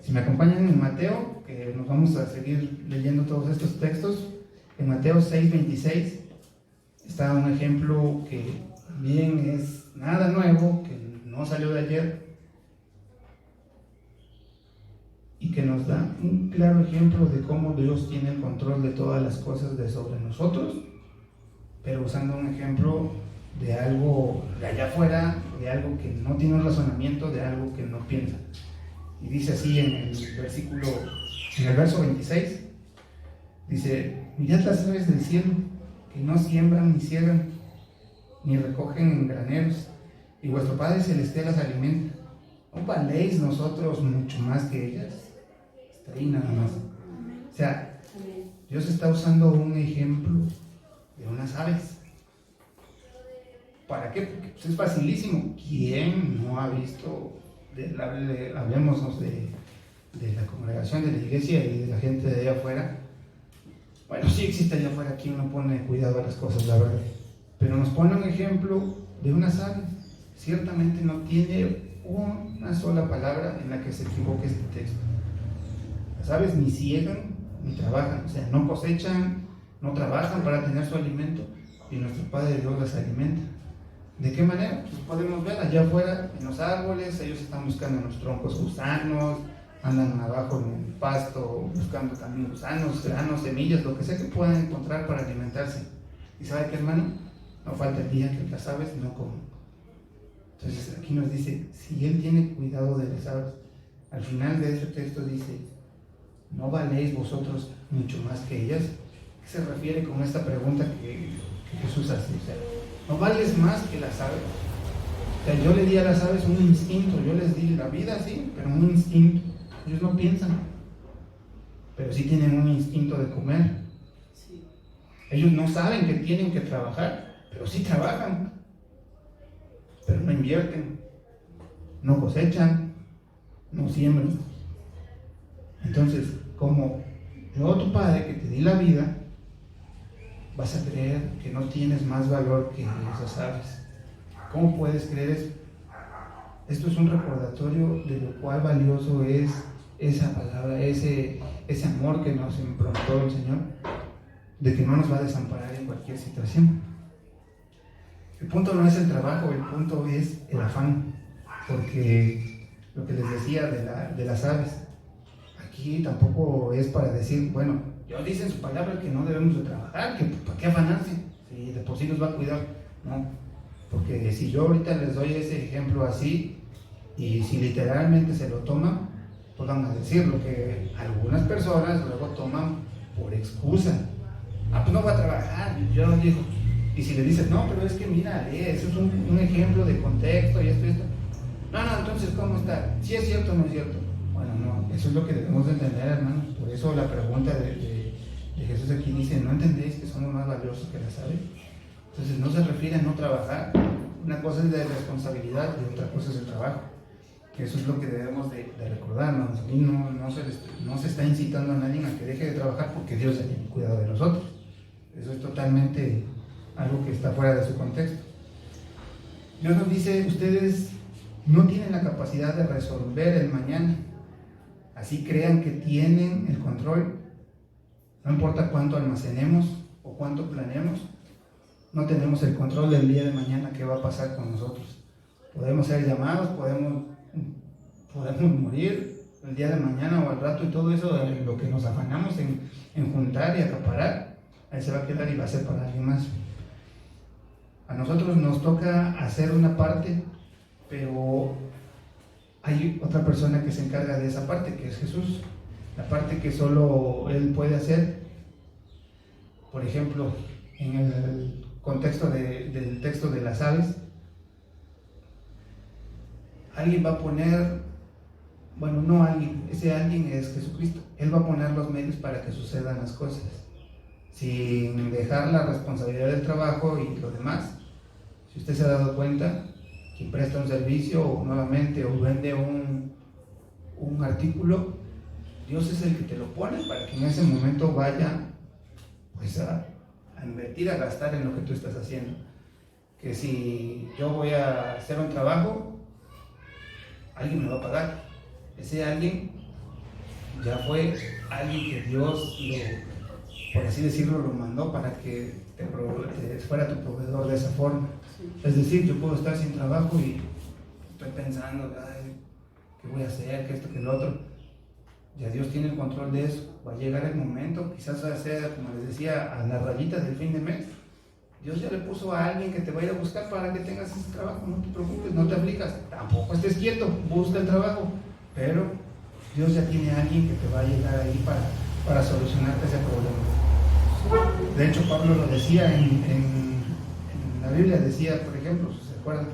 Si me acompañan en Mateo, que nos vamos a seguir leyendo todos estos textos, en Mateo 6:26 está un ejemplo que también es nada nuevo, que no salió de ayer, y que nos da un claro ejemplo de cómo Dios tiene el control de todas las cosas de sobre nosotros, pero usando un ejemplo de algo de allá afuera, de algo que no tiene un razonamiento, de algo que no piensa. Y dice así en el verso 26, dice: mirad las aves del cielo, que no siembran ni ciegan, ni recogen en graneros, y vuestro Padre Celestial las alimenta. ¿No valéis nosotros mucho más que ellas? Hasta ahí nada más. O sea, Dios está usando un ejemplo de unas aves. ¿Para qué? Porque pues es facilísimo. ¿Quién no ha visto? Hablemos de la congregación, de la iglesia y de la gente de allá afuera. Bueno, sí existe allá afuera quien no pone cuidado a las cosas, la verdad. Pero nos pone un ejemplo de unas aves. Ciertamente no tiene una sola palabra en la que se equivoque este texto. Las aves ni ciegan ni trabajan, o sea, no cosechan, no trabajan para tener su alimento, y nuestro Padre Dios las alimenta. ¿De qué manera? Pues podemos ver allá afuera en los árboles, ellos están buscando en los troncos gusanos, andan abajo en el pasto buscando también gusanos, granos, semillas, lo que sea que puedan encontrar para alimentarse. ¿Y sabe qué, hermano? No falta el día que las aves no comen. Entonces aquí nos dice, si Él tiene cuidado de las aves, al final de este texto dice: ¿no valéis vosotros mucho más que ellas? ¿Qué se refiere con esta pregunta que Jesús hace? O sea, ¿no vales más que las aves? O sea, yo le di a las aves un instinto, yo les di la vida, sí, pero un instinto. Ellos no piensan, pero sí tienen un instinto de comer. Ellos no saben que tienen que trabajar, pero sí trabajan, pero no invierten, no cosechan, no siembran. Entonces, como yo, tu Padre, que te di la vida, vas a creer que no tienes más valor que esas aves. ¿Cómo puedes creer eso? Esto es un recordatorio de lo cual valioso es esa palabra, ese amor que nos improntó el Señor, de que no nos va a desamparar en cualquier situación. El punto no es el trabajo, el punto es el afán, porque lo que les decía de las aves, aquí tampoco es para decir, bueno, Dios dice en su palabra que no debemos de trabajar, que ¿para qué afanarse? Si de por sí nos va a cuidar. No, porque si yo ahorita les doy ese ejemplo así, y si literalmente se lo toman, pues van a decir lo que algunas personas luego toman por excusa. Pues no va a trabajar, yo no digo. Y si le dices, no, pero es que mira, eso es un ejemplo de contexto y esto y esto. No, entonces, ¿cómo está? ¿Sí es cierto o no es cierto? Bueno, no, eso es lo que debemos de entender, hermanos. Por eso la pregunta de Jesús aquí dice: ¿no entendéis que somos más valiosos que las aves? Entonces no se refiere a no trabajar. Una cosa es de responsabilidad y otra cosa es el trabajo. Eso es lo que debemos de recordarnos. Aquí no se está incitando a nadie a que deje de trabajar porque Dios ya tiene cuidado de nosotros. Eso es totalmente algo que está fuera de su contexto. Dios nos dice: ustedes no tienen la capacidad de resolver el mañana. Así crean que tienen el control. No importa cuánto almacenemos o cuánto planeemos, no tenemos el control del día de mañana que va a pasar con nosotros. Podemos ser llamados, podemos morir el día de mañana o al rato, y todo eso, lo que nos afanamos en juntar y acaparar, ahí se va a quedar y va a ser para alguien más. A nosotros nos toca hacer una parte, pero hay otra persona que se encarga de esa parte, que es Jesús. La parte que solo Él puede hacer. Por ejemplo, en el contexto del texto de las aves, alguien va a poner, bueno, no alguien, ese alguien es Jesucristo. Él va a poner los medios para que sucedan las cosas, sin dejar la responsabilidad del trabajo y lo demás. Si usted se ha dado cuenta, quien presta un servicio nuevamente o vende un artículo, Dios es el que te lo pone para que en ese momento vaya pues a invertir, a gastar en lo que tú estás haciendo. Que si yo voy a hacer un trabajo, alguien me va a pagar. Ese alguien ya fue alguien que Dios, por así decirlo, lo mandó para que fuera tu proveedor de esa forma. Es decir, yo puedo estar sin trabajo y estoy pensando, ¿qué voy a hacer? ¿Qué esto? ¿Qué lo otro? Ya Dios tiene el control de eso. Va a llegar el momento, quizás sea, como les decía, a las rayitas del fin de mes. Dios ya le puso a alguien que te va a ir a buscar para que tengas ese trabajo. No te preocupes, no te aflicas, tampoco estés quieto, busca el trabajo. Pero Dios ya tiene a alguien que te va a llegar ahí para solucionarte ese problema. De hecho, Pablo lo decía en la Biblia, decía, por ejemplo, si se acuerdan,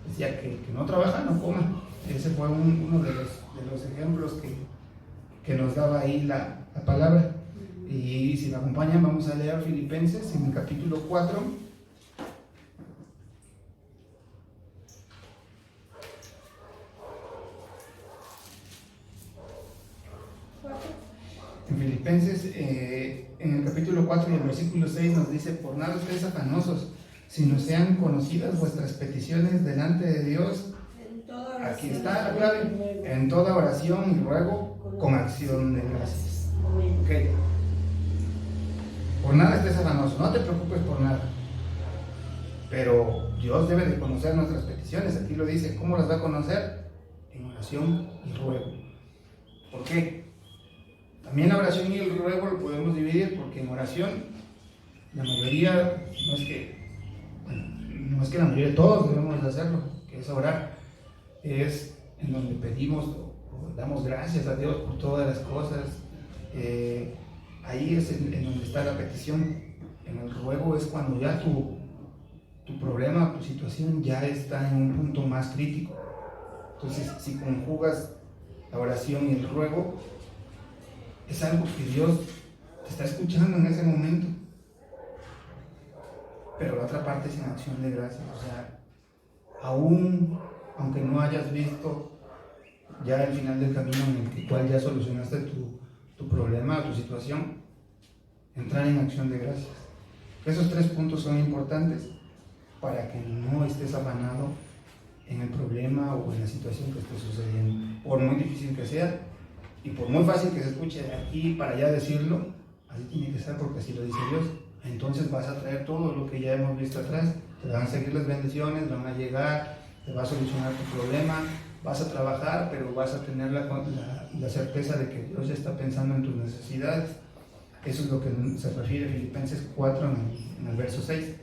decía que no trabaja, no coma. Ese fue uno de los ejemplos que nos daba ahí la palabra. Y si me acompañan, vamos a leer Filipenses en el capítulo 4. En Filipenses, en el capítulo 4 y el versículo 6 nos dice: por nada estéis afanosos, sino sean conocidas vuestras peticiones delante de Dios. Aquí está la clave: en toda oración y ruego con acción de gracias. Okay. Por nada estés afanoso, no te preocupes por nada. Pero Dios debe de conocer nuestras peticiones. Aquí lo dice. ¿Cómo las va a conocer? En oración y ruego. ¿Por qué? También la oración y el ruego lo podemos dividir, porque en oración la mayoría, no es que la mayoría de todos debemos de hacerlo, que es orar. Es en donde pedimos o damos gracias a Dios por todas las cosas. Ahí es en donde está la petición. En el ruego es cuando ya tu problema, tu situación ya está en un punto más crítico. Entonces, si conjugas la oración y el ruego, es algo que Dios te está escuchando en ese momento. Pero la otra parte es en acción de gracias. O sea, aunque no hayas visto ya el final del camino en el cual ya solucionaste tu problema, tu situación, entrar en acción de gracias. Esos 3 puntos son importantes para que no estés afanado en el problema o en la situación que esté sucediendo. Por muy difícil que sea y por muy fácil que se escuche de aquí para allá decirlo, así tiene que ser, porque así lo dice Dios. Entonces vas a traer todo lo que ya hemos visto atrás. Te van a seguir las bendiciones, van a llegar, te va a solucionar tu problema, vas a trabajar, pero vas a tener la certeza de que Dios ya está pensando en tus necesidades. Eso es lo que se refiere a Filipenses 4 en el verso 6.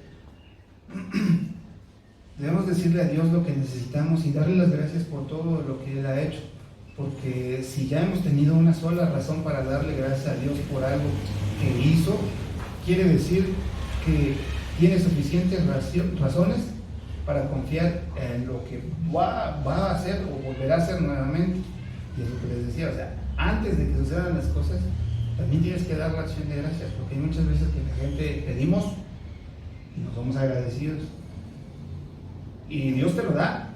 Debemos decirle a Dios lo que necesitamos y darle las gracias por todo lo que Él ha hecho. Porque si ya hemos tenido una sola razón para darle gracias a Dios por algo que hizo, quiere decir que tiene suficientes razones para confiar en lo que va a hacer o volverá a hacer nuevamente. Y es lo que les decía, o sea, antes de que sucedan las cosas, también tienes que dar la acción de gracias, porque hay muchas veces que la gente pedimos y nos somos agradecidos. Y Dios te lo da,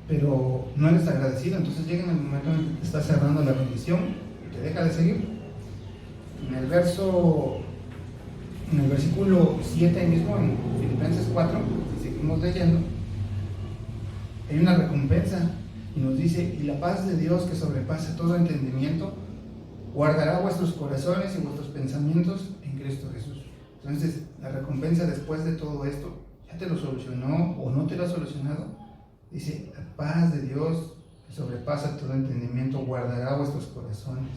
pero no eres agradecido, entonces llega en el momento en que te está cerrando la bendición y te deja de seguir. En el versículo 7 ahí mismo, en Filipenses 4, si seguimos leyendo, hay una recompensa Y nos dice, y la paz de Dios que sobrepasa todo entendimiento, guardará vuestros corazones y vuestros pensamientos en Cristo Jesús. Entonces, la recompensa después de todo esto, ¿ya te lo solucionó o no te lo ha solucionado? Dice, la paz de Dios que sobrepasa todo entendimiento, guardará vuestros corazones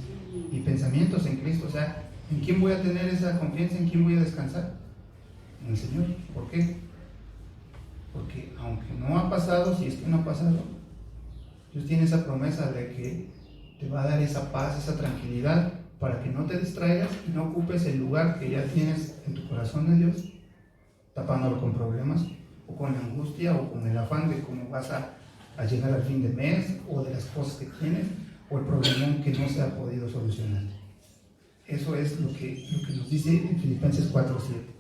y pensamientos en Cristo. O sea, ¿en quién voy a tener esa confianza? ¿En quién voy a descansar? En el Señor. ¿Por qué? Porque aunque no ha pasado, si es que no ha pasado, Dios tiene esa promesa de que te va a dar esa paz, esa tranquilidad, para que no te distraigas y no ocupes el lugar que ya tienes en tu corazón de Dios, tapándolo con problemas, o con la angustia, o con el afán de cómo vas a llegar al fin de mes, o de las cosas que tienes, o el problema que no se ha podido solucionar. Eso es lo que nos dice en Filipenses 4:7.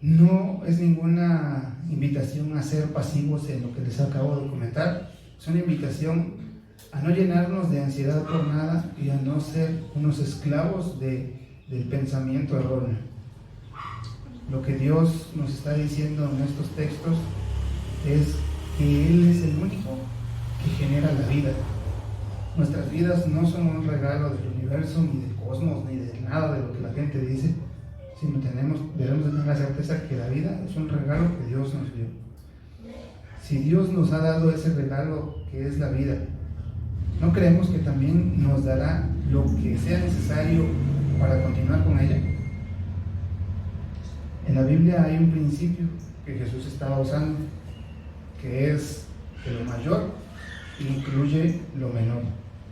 No es ninguna invitación a ser pasivos en lo que les acabo de comentar. Es una invitación a no llenarnos de ansiedad por nada y a no ser unos esclavos del pensamiento erróneo. Lo que Dios nos está diciendo en estos textos es que Él es el único que genera la vida. Nuestras vidas no son un regalo del universo, ni del cosmos, ni de nada de lo que la gente dice, sino debemos de tener la certeza que la vida es un regalo que Dios nos dio. Si Dios nos ha dado ese regalo que es la vida, ¿no creemos que también nos dará lo que sea necesario para continuar con ella? En la Biblia hay un principio que Jesús estaba usando, que es que lo mayor incluye lo menor.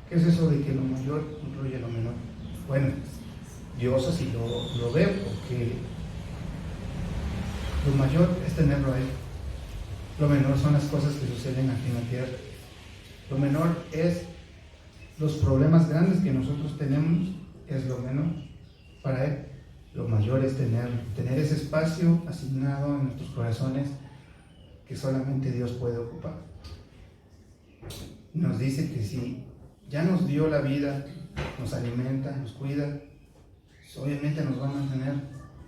¿Qué es eso de que lo mayor incluye lo menor? Bueno, Dios así lo ve, porque lo mayor es tenerlo a Él. Lo menor son las cosas que suceden aquí en la tierra. Lo menor es los problemas grandes que nosotros tenemos, es lo menor para Él. Lo mayor es tener ese espacio asignado en nuestros corazones que solamente Dios puede ocupar. Nos dice que si ya nos dio la vida, nos alimenta, nos cuida, obviamente nos va a mantener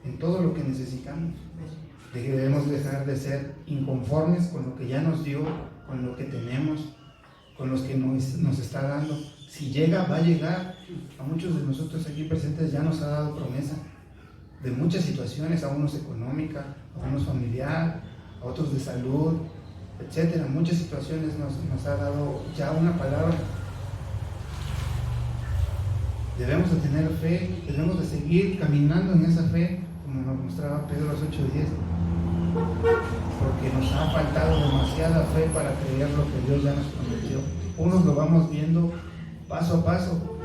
en todo lo que necesitamos. Debemos dejar de ser inconformes con lo que ya nos dio, con lo que tenemos, con los que nos está dando. Si llega, va a llegar. A muchos de nosotros aquí presentes ya nos ha dado promesa de muchas situaciones, a unos económica, a unos familiar, a otros de salud, etcétera. Muchas situaciones nos ha dado ya una palabra. Debemos de tener fe, debemos de seguir caminando en esa fe, como nos mostraba Pedro 8:10, porque nos ha faltado demasiada fe para creer lo que Dios ya nos prometió. Unos lo vamos viendo paso a paso,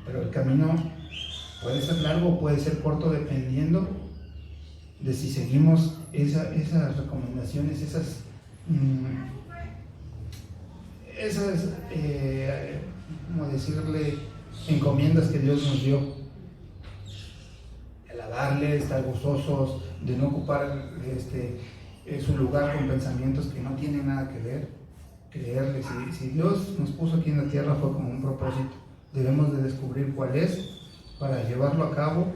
pero el camino puede ser largo o puede ser corto, dependiendo de si seguimos esas recomendaciones, esas como decirle, encomiendas que Dios nos dio. El darle, estar gozosos, de no ocupar su lugar con pensamientos que no tienen nada que ver. Creerle, si Dios nos puso aquí en la tierra fue como un propósito. Debemos de descubrir cuál es para llevarlo a cabo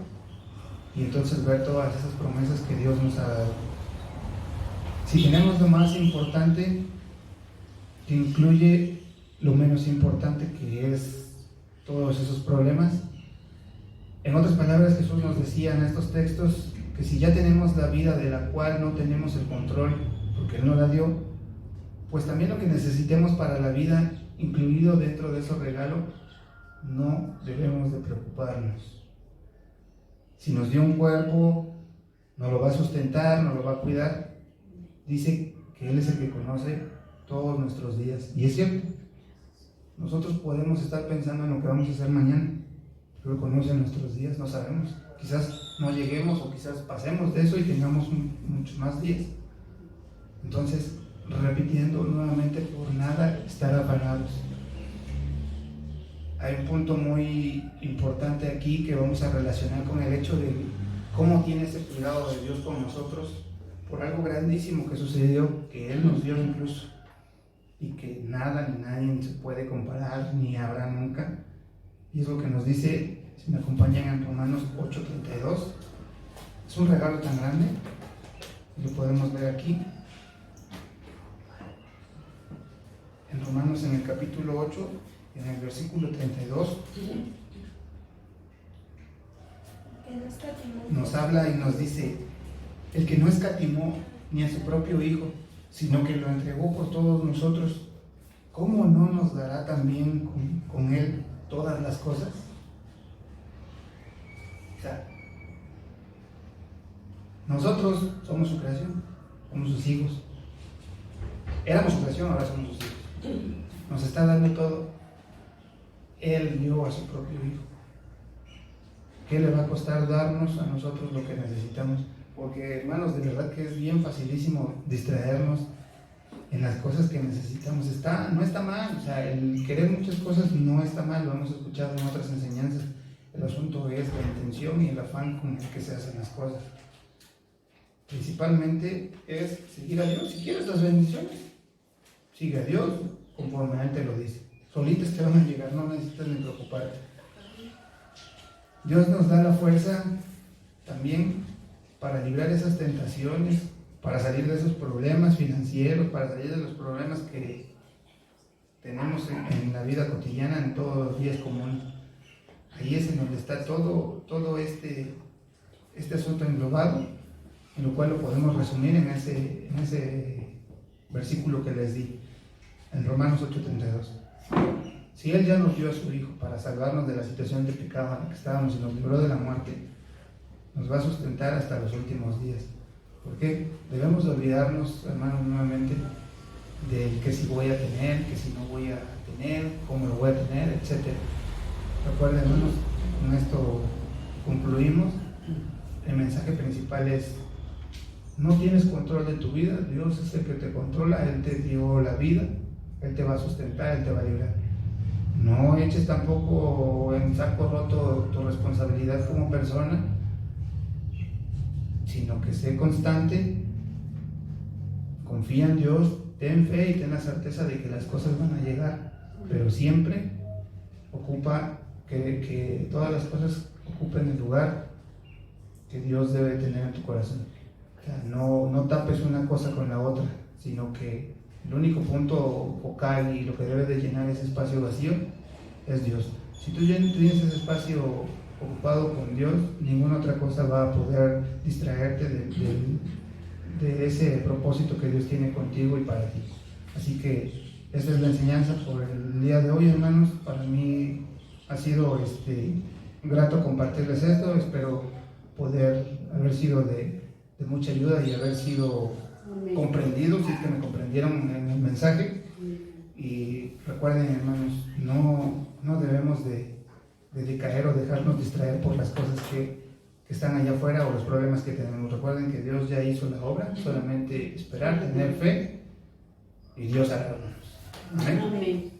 y entonces ver todas esas promesas que Dios nos ha dado. Si tenemos lo más importante, que incluye lo menos importante, que es todos esos problemas. En otras palabras, Jesús nos decía en estos textos que si ya tenemos la vida de la cual no tenemos el control, porque Él nos la dio, pues también lo que necesitemos para la vida, incluido dentro de esos regalos, no debemos de preocuparnos. Si nos dio un cuerpo, nos lo va a sustentar, nos lo va a cuidar. Dice que Él es el que conoce todos nuestros días. Y es cierto, nosotros podemos estar pensando en lo que vamos a hacer mañana, pero Él conoce nuestros días, no sabemos. Quizás no lleguemos o quizás pasemos de eso y tengamos muchos más días. Entonces, repitiendo nuevamente, por nada estar afanados. Hay un punto muy importante aquí que vamos a relacionar con el hecho de cómo tiene ese cuidado de Dios con nosotros por algo grandísimo que sucedió, que Él nos dio incluso, y que nada ni nadie se puede comparar ni habrá nunca. Y es lo que nos dice, si me acompañan, en Romanos 8:32. Es un regalo tan grande, lo podemos ver aquí. Romanos en el capítulo 8, en el versículo 32, nos habla y nos dice: el que no escatimó ni a su propio Hijo, sino que lo entregó por todos nosotros, ¿cómo no nos dará también con Él todas las cosas? O sea, nosotros somos su creación, somos sus hijos. Éramos su creación, ahora somos sus hijos. Nos está dando todo. Él dio a su propio Hijo. ¿Qué le va a costar darnos a nosotros lo que necesitamos? Porque, hermanos, de verdad que es bien facilísimo distraernos en las cosas que necesitamos. No está mal, o sea, el querer muchas cosas no está mal, lo hemos escuchado en otras enseñanzas. El asunto es la intención y el afán con el que se hacen las cosas. Principalmente es seguir a Dios. Si quieres las bendiciones, sigue a Dios conforme a Él te lo dice. Solitas te van a llegar, no necesitas ni preocuparte. Dios nos da la fuerza también para librar esas tentaciones, para salir de esos problemas financieros, para salir de los problemas que tenemos en la vida cotidiana, en todos los días comunes. Ahí es en donde está todo este asunto englobado, en lo cual lo podemos resumir en ese versículo que les di, en Romanos 8:32. Si Él ya nos dio a su Hijo para salvarnos de la situación de pecado en la que estábamos y nos libró de la muerte, nos va a sustentar hasta los últimos días. ¿Por qué? Debemos olvidarnos, hermanos, nuevamente del que si voy a tener, que si no voy a tener, cómo lo voy a tener, etc. Recuerden, hermanos, con esto concluimos. El mensaje principal es: no tienes control de tu vida, Dios es el que te controla, Él te dio la vida, Él te va a sustentar, Él te va a librar. No eches tampoco en saco roto tu responsabilidad como persona, sino que sé constante, confía en Dios, ten fe y ten la certeza de que las cosas van a llegar, pero siempre ocupa que todas las cosas ocupen el lugar que Dios debe tener en tu corazón. O sea, no tapes una cosa con la otra, sino que el único punto focal y lo que debe de llenar ese espacio vacío es Dios. Si tú tienes ese espacio ocupado con Dios, ninguna otra cosa va a poder distraerte de ese propósito que Dios tiene contigo y para ti. Así que esta es la enseñanza por el día de hoy, hermanos. Para mí ha sido grato compartirles esto. Espero poder haber sido de mucha ayuda y haber sido comprendido, si es que me comprendieron en el mensaje. Y recuerden, hermanos, no debemos de decaer o dejarnos distraer por las cosas que están allá afuera o los problemas que tenemos. Recuerden que Dios ya hizo la obra, solamente esperar, tener fe y Dios hará. Amén. Amén.